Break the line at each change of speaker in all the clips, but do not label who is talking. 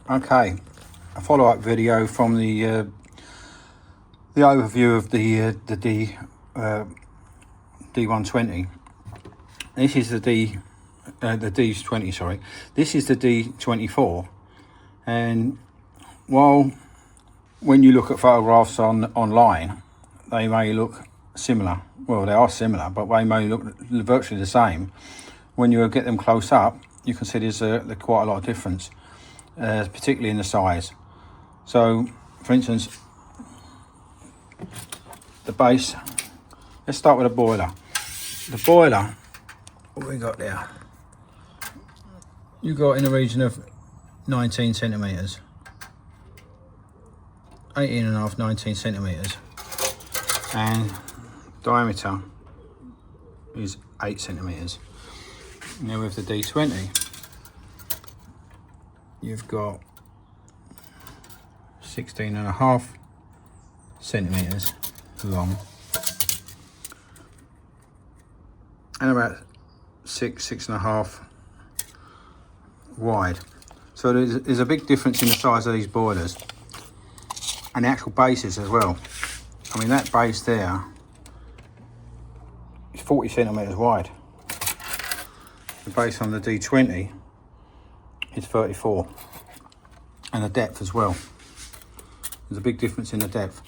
Okay, a follow-up video from the overview of the D120. This is the D20. Sorry, this is the D24. And while when you look at photographs online, they may look similar. Well, they are similar, but they may look virtually the same. When you get them close up, you can see there's quite a lot of difference. Particularly in the size. So, for instance, the base. Let's start with the boiler. The boiler, what we got there? You got in the region of 19 centimeters, 18.5, 19 centimeters, and diameter is 8 centimeters. Now with the D20. You've got 16.5 centimeters long and about 6.5 wide. So there's a big difference in the size of these boilers and the actual bases as well. I mean, that base there is 40 centimeters wide. The base on the D20 is 34, and the depth as well. There's a big difference in the depth.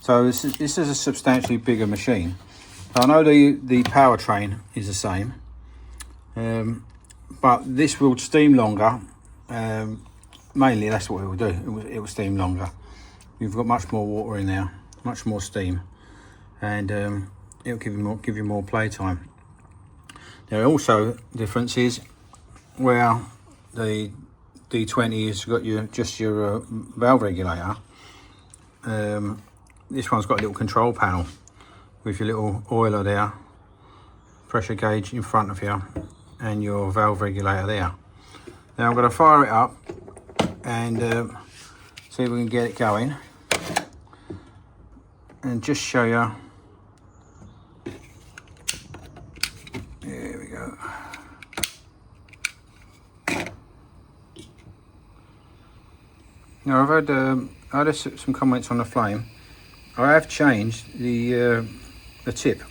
So this is a substantially bigger machine. So I know the powertrain is the same, but this will steam longer. Mainly that's what it will do. It will steam longer. You've got much more water in there, much more steam, and it'll give you more playtime. There are also differences where the D20 has got just your valve regulator. This one's got a little control panel with your little oiler there, pressure gauge in front of you, and your valve regulator there. Now I'm going to fire it up and see if we can get it going, and just show you. There we go. Now I've had some comments on the flame. I have changed the tip.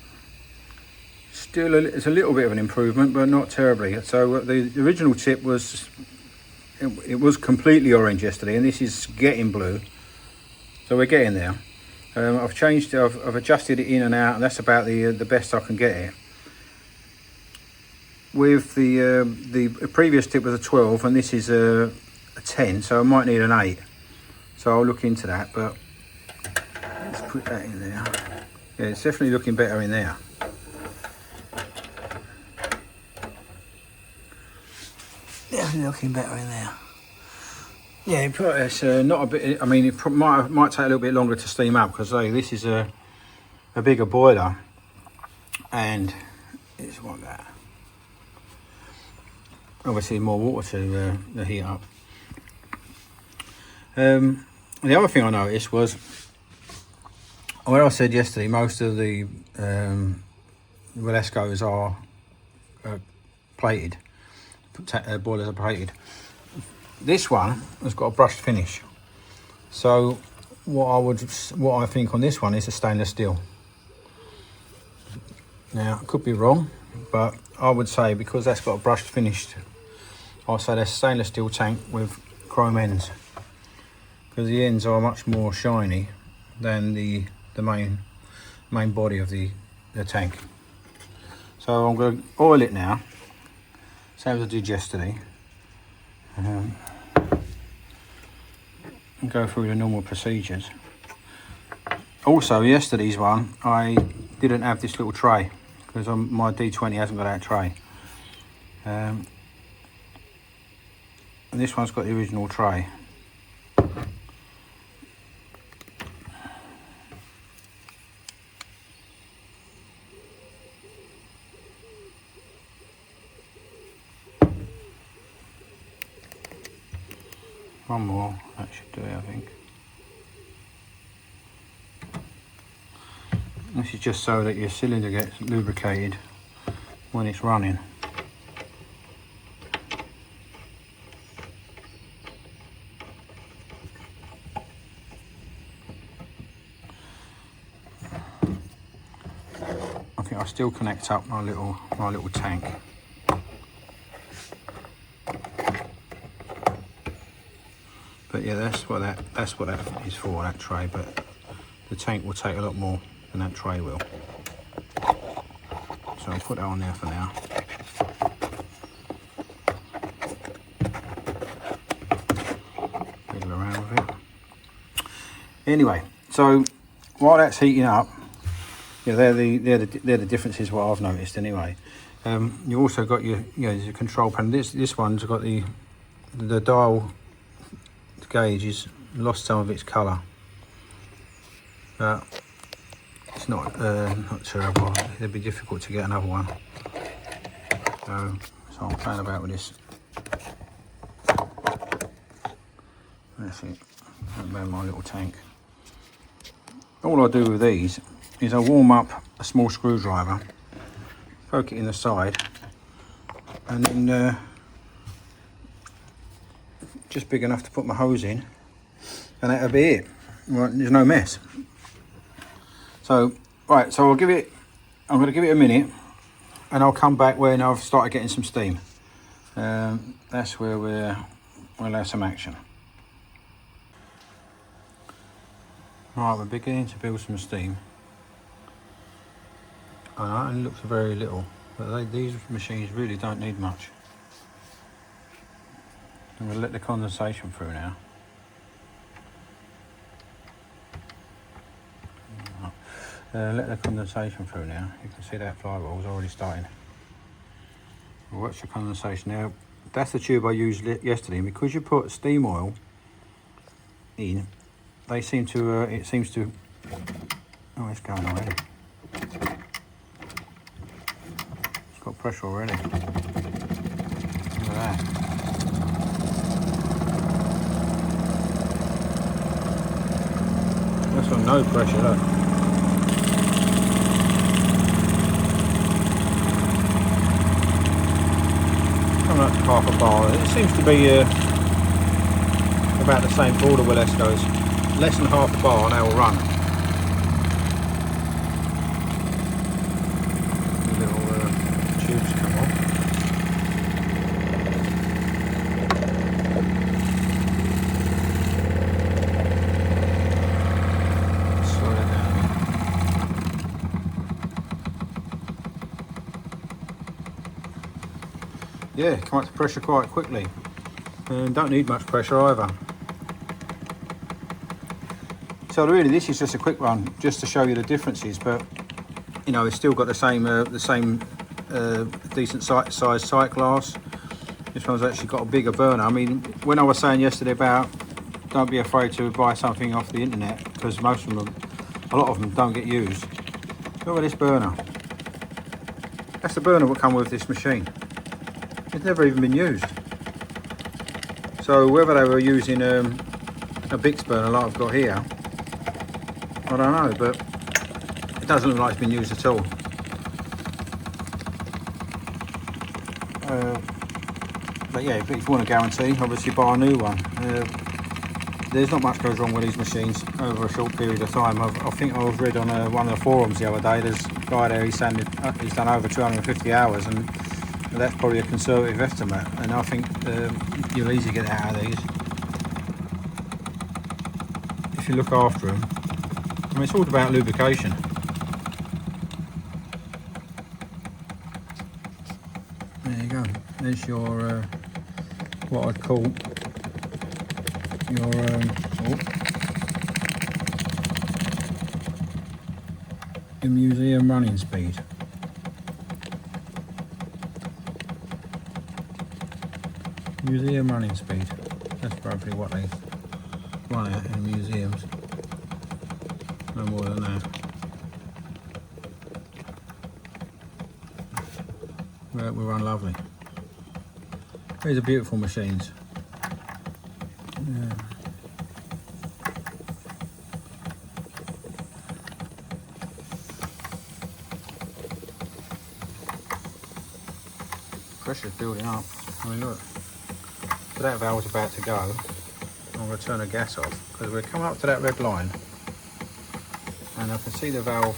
Still, it's a little bit of an improvement, but not terribly. So the original tip was it was completely orange yesterday, and this is getting blue. So we're getting there. I've changed it. I've adjusted it in and out, and that's about the best I can get it. With the previous tip was a 12, and this is a 10, so I might need an 8. So I'll look into that, but let's put that in there. Yeah, it's definitely looking better in there. Definitely looking better in there. Yeah, it's not a bit. I mean, it might take a little bit longer to steam up because this is a bigger boiler, and it's like that. Obviously, more water to heat up. The other thing I noticed was, what I said yesterday, most of the Wilescos are plated. Boilers are plated. This one has got a brushed finish. So what I think on this one is a stainless steel. Now, I could be wrong, but I would say because that's got a brushed finish, I'll say that's stainless steel tank with chrome ends, because the ends are much more shiny than the main body of the tank. So I'm going to oil it now, same as I did yesterday, and go through the normal procedures. Also, yesterday's one, I didn't have this little tray because my D20 hasn't got that tray. And this one's got the original tray. One more, that should do it, I think. This is just so that your cylinder gets lubricated when it's running. think I'll still connect up my little tank. But yeah, that's what that is for, that tray. But the tank will take a lot more than that tray will. So I'll put that on there for now. Fiddle around with it. Anyway, so while that's heating up, yeah, they're the differences what I've noticed anyway. You also got your your control panel. This one's got the dial gauge is lost some of its colour, but it's not terrible. It'd be difficult to get another one. So I'm playing about with this. That's it. Around my little tank. All I do with these is I warm up a small screwdriver, poke it in the side, and then just big enough to put my hose in, and that'll be it. Right, there's no mess. So right, so I'm going to give it a minute, and I'll come back when I've started getting some steam. That's where we'll have some action. Right, we're beginning to build some steam. I know, and it looks very little, but these machines really don't need much. I'm going to let the condensation through now. Let the condensation through now. You can see that flywheel's already starting. We'll watch the condensation now. That's the tube I used yesterday, and because you put steam oil in, they seem to, it seems to, oh, it's going already. It's got pressure already. Look at that. That's on no pressure, look. Coming up to half a bar. It seems to be about the same for all the Wilescos. Less than half a bar and they will run. The little tubes come off. Slow it down. Yeah, come up to pressure quite quickly. And don't need much pressure either. So really, this is just a quick one, just to show you the differences. But you know, it's still got the same decent size sight glass. This one's actually got a bigger burner. I mean, when I was saying yesterday about don't be afraid to buy something off the internet, because most of them, a lot of them, don't get used. Look at this burner. That's the burner that come with this machine. It's never even been used. So whether they were using a Bix burner like I've got here, I don't know, but it doesn't look like it's been used at all. But yeah, if you want a guarantee, obviously buy a new one. There's not much goes wrong with these machines over a short period of time. I think I was read on one of the forums the other day, there's a guy there, he's done over 250 hours, and that's probably a conservative estimate, and I think you'll easily get out of these if you look after them. I mean, it's all about lubrication. There you go. There's your what I'd call your museum running speed. Museum running speed. That's probably what they run at in museums. No more than that. We run lovely. These are beautiful machines. Yeah. Pressure's building up. I mean, look. So that valve's about to go. I'm going to turn the gas off because we're coming up to that red line, and I can see the valve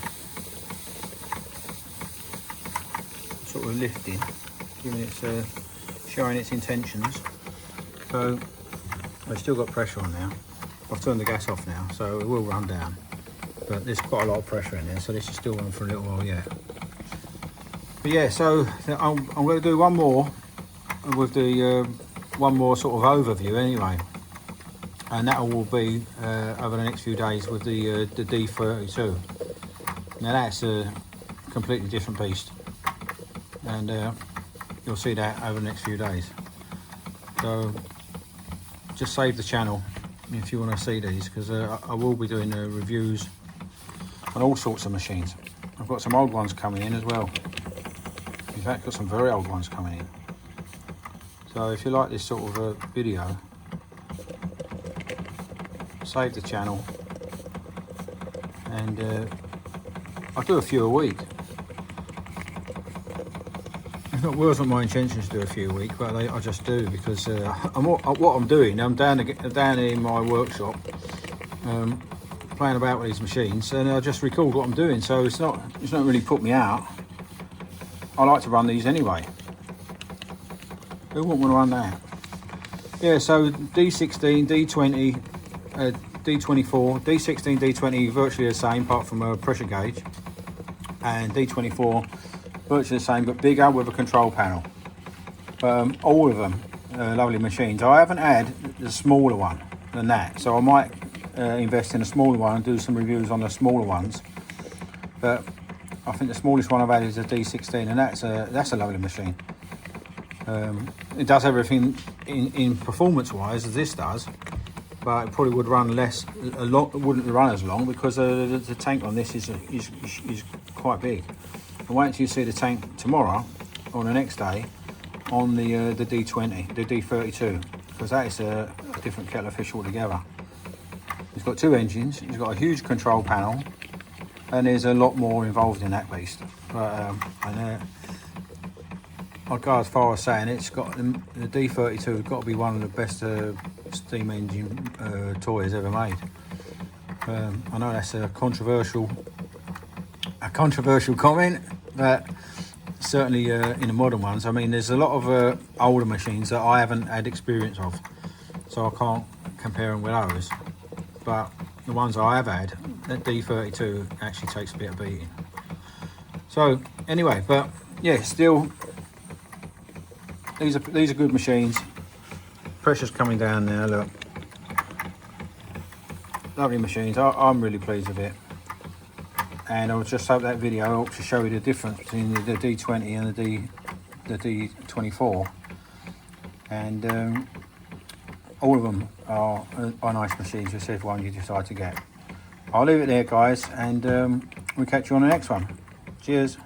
sort of lifting, giving its showing its intentions. So I've still got pressure on now. I've turned the gas off now, so it will run down, but there's quite a lot of pressure in there, so this is still on for a little while yet. But yeah, so I'm going to do one more with the one more sort of overview anyway, and that will be over the next few days with the D32. Now that's a completely different beast, and you'll see that over the next few days. So just save the channel if you want to see these, because I will be doing reviews on all sorts of machines. I've got some old ones coming in as well. In fact, got some very old ones coming in. So if you like this sort of video, save the channel, and I do a few a week. It wasn't my intention to do a few a week, but I just do, because what I'm doing, I'm down in my workshop playing about with these machines, and I just record what I'm doing. So it's not really put me out. I like to run these anyway. Who wouldn't want to run that? Yeah, so D16, D20, D24, D16, D20 virtually the same apart from a pressure gauge, and D24 virtually the same but bigger with a control panel. All of them lovely machines. I haven't had the smaller one than that, so I might invest in a smaller one and do some reviews on the smaller ones. But I think the smallest one I've had is a D16, and that's a lovely machine. It does everything in performance wise as this does, but it probably would run wouldn't run as long, because the tank on this is quite big. And wait until you see the tank tomorrow or the next day on the D20, the D32, because that is a different kettle of fish altogether. It's got two engines, it's got a huge control panel, and there's a lot more involved in that beast. But I'd go as far as saying it's got the D32 has got to be one of the best steam engine toys ever made. I know that's a controversial comment, but certainly in the modern ones. I mean, there's a lot of older machines that I haven't had experience of, so I can't compare them with those. But the ones I have had, that D32 actually takes a bit of beating. So anyway, but yeah, still, these are good machines. Pressure's coming down now. Look, lovely machines. I'm really pleased with it. And I just hope that video helps to show you the difference between the D20 and the D24. And all of them are nice machines, whichever one you decide to get. I'll leave it there, guys, and we'll catch you on the next one. Cheers.